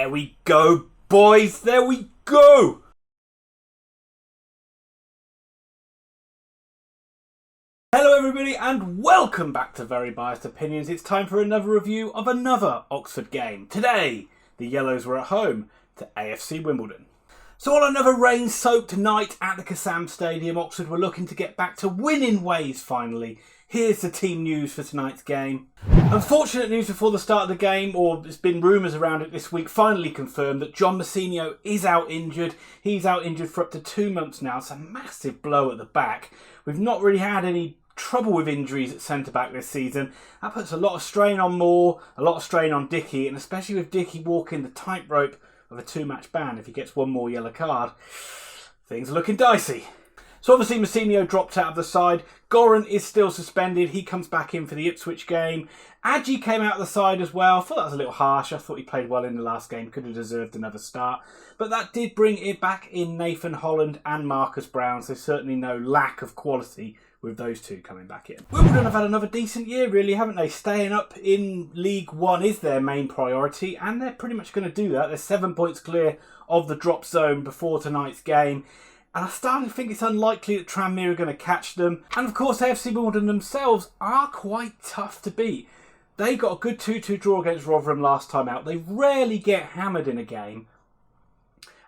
There we go, boys. There we go. Hello everybody and welcome back to Very Biased Opinions. It's time for another review of another Oxford game. Today, the Yellows were at home to AFC Wimbledon. So on another rain-soaked night at the Kassam Stadium, Oxford were looking to get back to winning ways finally. Here's the team news for tonight's game. Unfortunate news before the start of the game, or there's been rumours around it this week, finally confirmed that John Massinho is out injured. He's out injured for up to 2 months now. It's a massive blow at the back. We've not really had any trouble with injuries at centre-back this season. That puts a lot of strain on Moore, a lot of strain on Dickie, and especially with Dickie walking the tightrope of a 2-match ban if he gets one more yellow card. Things are looking dicey. So obviously Massinho dropped out of the side. Goran is still suspended. He comes back in for the Ipswich game. Adji came out of the side as well. I thought that was a little harsh. I thought he played well in the last game. Could have deserved another start. But that did bring it back in Nathan Holland and Marcus Brown. So certainly no lack of quality with those two coming back in. Wimbledon have had another decent year really, haven't they? Staying up in League One is their main priority. And they're pretty much going to do that. They're 7 points clear of the drop zone before tonight's game. And I started to think it's unlikely that Tranmere are going to catch them. And of course, AFC Wimbledon themselves are quite tough to beat. They got a good 2-2 draw against Rotherham last time out. They rarely get hammered in a game.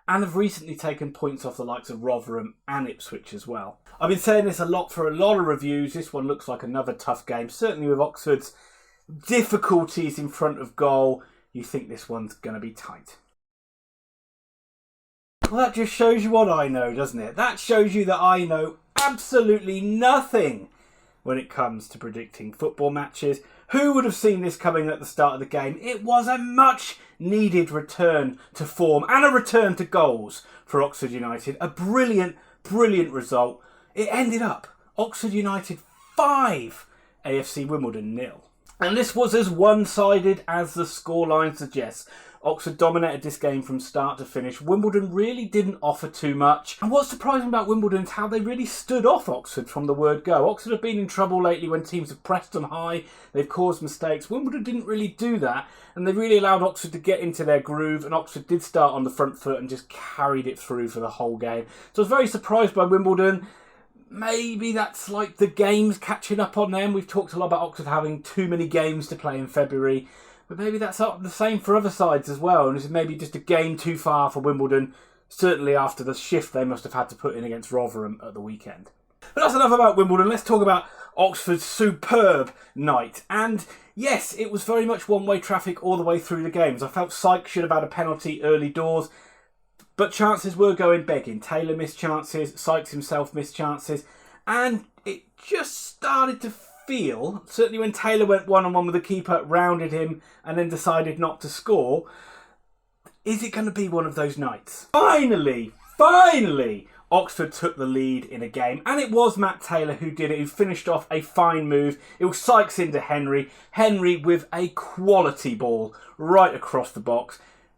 And have recently taken points off the likes of Rotherham and Ipswich as well. I've been saying this a lot for a lot of reviews. This one looks like another tough game. Certainly with Oxford's difficulties in front of goal, you think this one's going to be tight. Well, that just shows you what I know, doesn't it? That shows you that I know absolutely nothing when it comes to predicting football matches. Who would have seen this coming at the start of the game? It was a much needed return to form and a return to goals for Oxford United. A brilliant, brilliant result. It ended up Oxford United 5, AFC Wimbledon 0. And this was as one-sided as the scoreline suggests. Oxford dominated this game from start to finish. Wimbledon really didn't offer too much. And what's surprising about Wimbledon is how they really stood off Oxford from the word go. Oxford have been in trouble lately when teams have pressed them high. They've caused mistakes. Wimbledon didn't really do that. And they really allowed Oxford to get into their groove. And Oxford did start on the front foot and just carried it through for the whole game. So I was very surprised by Wimbledon. Maybe that's like the games catching up on them. We've talked a lot about Oxford having too many games to play in February. But maybe that's the same for other sides as well. And it's maybe just a game too far for Wimbledon. Certainly after the shift they must have had to put in against Rotherham at the weekend. But that's enough about Wimbledon. Let's talk about Oxford's superb night. And yes, it was very much one-way traffic all the way through the games. I felt Sykes should have had a penalty early doors. But chances were going begging. Taylor missed chances. Sykes himself missed chances. And it just started to feel, certainly when Taylor went one-on-one with the keeper, rounded him and then decided not to score, is it going to be one of those nights? Finally, Oxford took the lead in a game, and it was Matty Taylor who did it, who finished off a fine move. It was Sykes into Henry. Henry with a quality ball right across the box.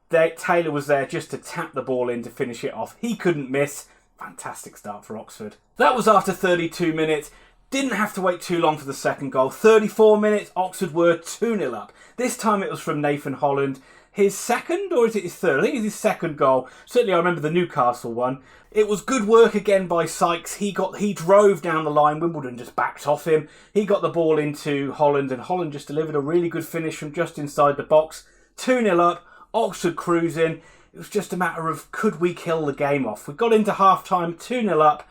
Taylor was there just to tap the ball in to finish it off. He couldn't miss. Fantastic start for Oxford. That was after 32 minutes. Didn't have to wait too long for the second goal. 34 minutes, Oxford were 2-0 up. This time it was from Nathan Holland. His second, or is it his third? I think it's his second goal. Certainly I remember the Newcastle one. It was good work again by Sykes. He drove down the line. Wimbledon just backed off him. He got the ball into Holland, and Holland just delivered a really good finish from just inside the box. 2-0 up, Oxford cruising. It was just a matter of, could we kill the game off? We got into half-time, 2-0 up.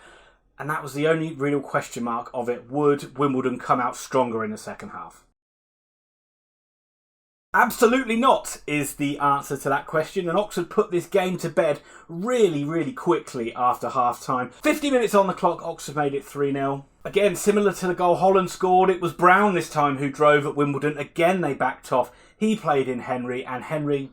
And that was the only real question mark of it. Would Wimbledon come out stronger in the second half? Absolutely not is the answer to that question. And Oxford put this game to bed really, really quickly after half-time. 50 minutes on the clock, Oxford made it 3-0. Again, similar to the goal Holland scored, it was Brown this time who drove at Wimbledon. Again, they backed off. He played in Henry, and Henry,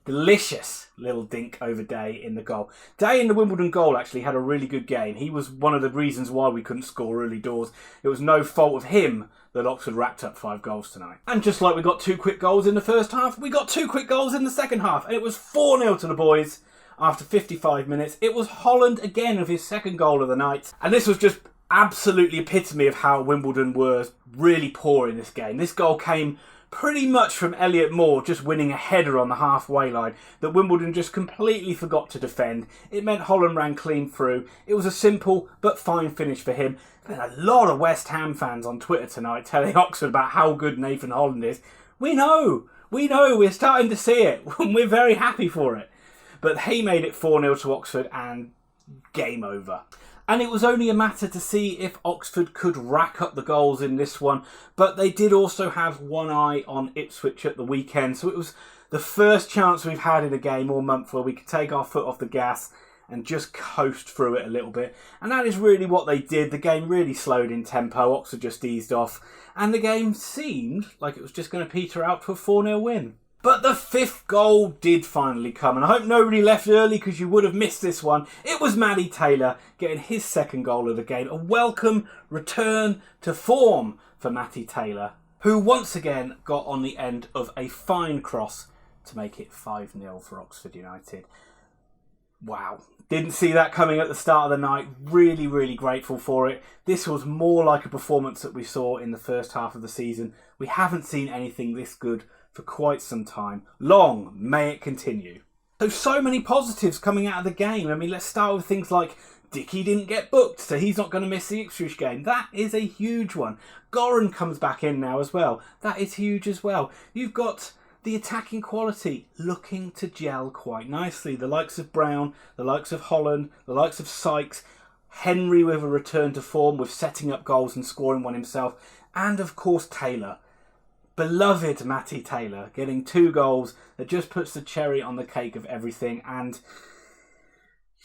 delicious little dink over Day in the goal. Day in the Wimbledon goal actually had a really good game. He was one of the reasons why we couldn't score early doors. It was no fault of him that Oxford racked up 5 goals tonight. And just like we got 2 quick goals in the first half, we got 2 quick goals in the second half. And it was 4-0 to the boys after 55 minutes. It was Holland again of his second goal of the night. And this was just absolutely epitome of how Wimbledon were really poor in this game. This goal came pretty much from Elliot Moore just winning a header on the halfway line that Wimbledon just completely forgot to defend. It meant Holland ran clean through. It was a simple but fine finish for him. There's a lot of West Ham fans on Twitter tonight telling Oxford about how good Nathan Holland is. We know, we're starting to see it. We're very happy for it. But he made it 4-0 to Oxford and game over. And it was only a matter to see if Oxford could rack up the goals in this one. But they did also have one eye on Ipswich at the weekend. So it was the first chance we've had in a game all month where we could take our foot off the gas and just coast through it a little bit. And that is really what they did. The game really slowed in tempo. Oxford just eased off. And the game seemed like it was just going to peter out to a 4-0 win. But the fifth goal did finally come, and I hope nobody left early because you would have missed this one. It was Matty Taylor getting his second goal of the game. A welcome return to form for Matty Taylor, who once again got on the end of a fine cross to make it 5-0 for Oxford United. Wow. Didn't see that coming at the start of the night. Really, really grateful for it. This was more like a performance that we saw in the first half of the season. We haven't seen anything this good for quite some time. Long may it continue. So many positives coming out of the game. I mean, let's start with things like Dickey didn't get booked, so he's not going to miss the Ipswich game. That is a huge one. Goran comes back in now as well. That is huge as well. You've got the attacking quality looking to gel quite nicely. The likes of Brown, the likes of Holland, the likes of Sykes, Henry with a return to form with setting up goals and scoring one himself, and of course Taylor. Beloved Matty Taylor getting 2 goals that just puts the cherry on the cake of everything. And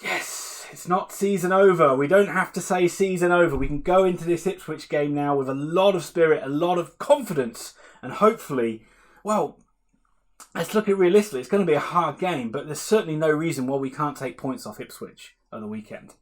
yes, it's not season over. We don't have to say season over. We can go into this Ipswich game now with a lot of spirit, a lot of confidence, and hopefully, well, let's look at it realistically. It's going to be a hard game, but there's certainly no reason why we can't take points off Ipswich at the weekend.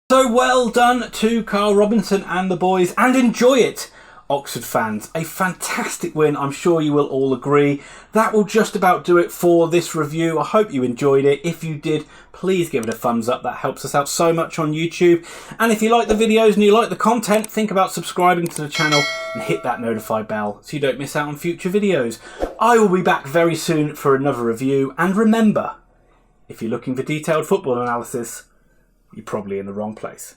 So well done to Carl Robinson and the boys, and enjoy it, Oxford fans. A fantastic win, I'm sure you will all agree. That will just about do it for this review. I hope you enjoyed it. If you did, please give it a thumbs up. That helps us out so much on YouTube. And if you like the videos and you like the content, think about subscribing to the channel and hit that notify bell so you don't miss out on future videos. I will be back very soon for another review. And remember, if you're looking for detailed football analysis, you're probably in the wrong place.